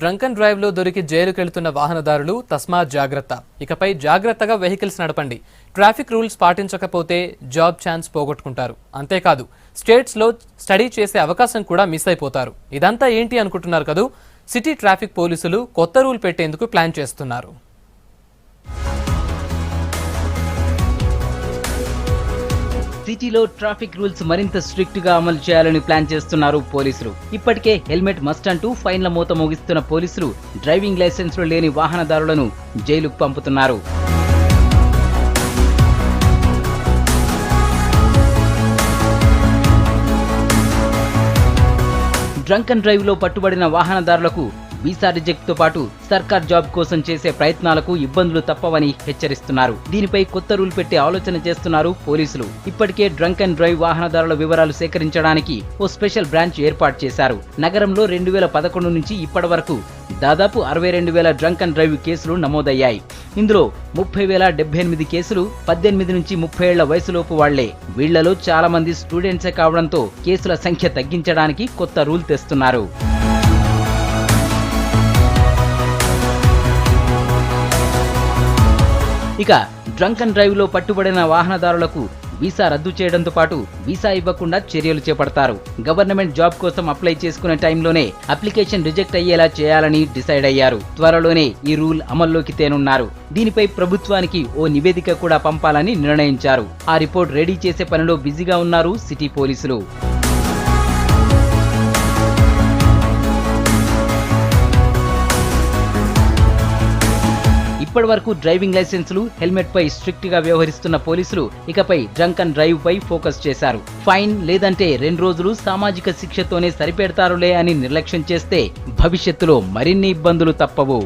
Drunk and drive లో దొరికి జైలుకెళ్తున్న వాహనదారులు తస్మాత్ జాగ్రత్త. ఇకపై జాగ్రత్తగా వెహికల్స్ నడపండి. ట్రాఫిక్ రూల్స్ పాటించకపోతే జాబ్ ఛాన్స్ పోగొట్టుకుంటారు. అంతేకాదు స్టేట్స్ లో స్టడీ చేసే అవకాశం కూడా మిస్ అయిపోతారు. ఇదంతా ఏంటి అనుకుంటున్నారు కదూ? సిటీ ట్రాఫిక్ పోలీసులు కొత్త రూల్ పెట్టేందుకు ప్లాన్ చేస్తున్నారు. సిటీలో ట్రాఫిక్ రూల్స్ మరింత స్ట్రిక్ట్ గా అమలు చేయాలని ప్లాన్ చేస్తున్నారు పోలీసులు. ఇప్పటికే హెల్మెట్ మస్ట్ అంటూ ఫైన్ల మోత మోగిస్తున్న పోలీసులు డ్రైవింగ్ లైసెన్స్లు లేని వాహనదారులను జైలుకు పంపుతున్నారు. డ్రంక్ అండ్ డ్రైవ్ లో పట్టుబడిన వాహనదారులకు వీసా రిజెక్ట్ తో పాటు సర్కార్ జాబ్ కోసం చేసే ప్రయత్నాలకు ఇబ్బందులు తప్పవని హెచ్చరిస్తున్నారు. దీనిపై కొత్త రూల్ పెట్టి ఆలోచన చేస్తున్నారు పోలీసులు. ఇప్పటికే డ్రంక్ అండ్ డ్రైవ్ వాహనదారుల వివరాలు సేకరించడానికి ఓ స్పెషల్ బ్రాంచ్ ఏర్పాటు చేశారు. నగరంలో 2011 నుంచి ఇప్పటి వరకు దాదాపు 62,000 డ్రంక్ అండ్ డ్రైవ్ కేసులు నమోదయ్యాయి. ఇందులో 30,078 కేసులు 18 నుంచి 30 ఏళ్ల వయసులోపు వాళ్లే. వీళ్లలో చాలా మంది స్టూడెంట్సే కావడంతో కేసుల సంఖ్య తగ్గించడానికి కొత్త రూల్ తెస్తున్నారు. ఇక డ్రంక్ అండ్ డ్రైవ్ లో పట్టుబడిన వాహనదారులకు వీసా రద్దు చేయడంతో పాటు వీసా ఇవ్వకుండా చర్యలు చేపడతారు. గవర్నమెంట్ జాబ్ కోసం అప్లై చేసుకునే టైంలోనే అప్లికేషన్ రిజెక్ట్ అయ్యేలా చేయాలని డిసైడ్ అయ్యారు. త్వరలోనే ఈ రూల్ అమల్లోకి తేనున్నారు. దీనిపై ప్రభుత్వానికి ఓ నివేదిక కూడా పంపాలని నిర్ణయించారు. ఆ రిపోర్ట్ రెడీ చేసే పనిలో బిజీగా ఉన్నారు సిటీ పోలీసులు. ఇప్పటి వరకు డ్రైవింగ్ లైసెన్సులు, హెల్మెట్ పై స్ట్రిక్ట్ గా వ్యవహరిస్తున్న పోలీసులు ఇకపై డ్రంక్ అండ్ డ్రైవ్ పై ఫోకస్ చేశారు. ఫైన్ లేదంటే 2 రోజులు సామాజిక శిక్షతోనే సరిపెడతారులే అని నిర్లక్ష్యం చేస్తే భవిష్యత్తులో మరిన్ని ఇబ్బందులు తప్పవు.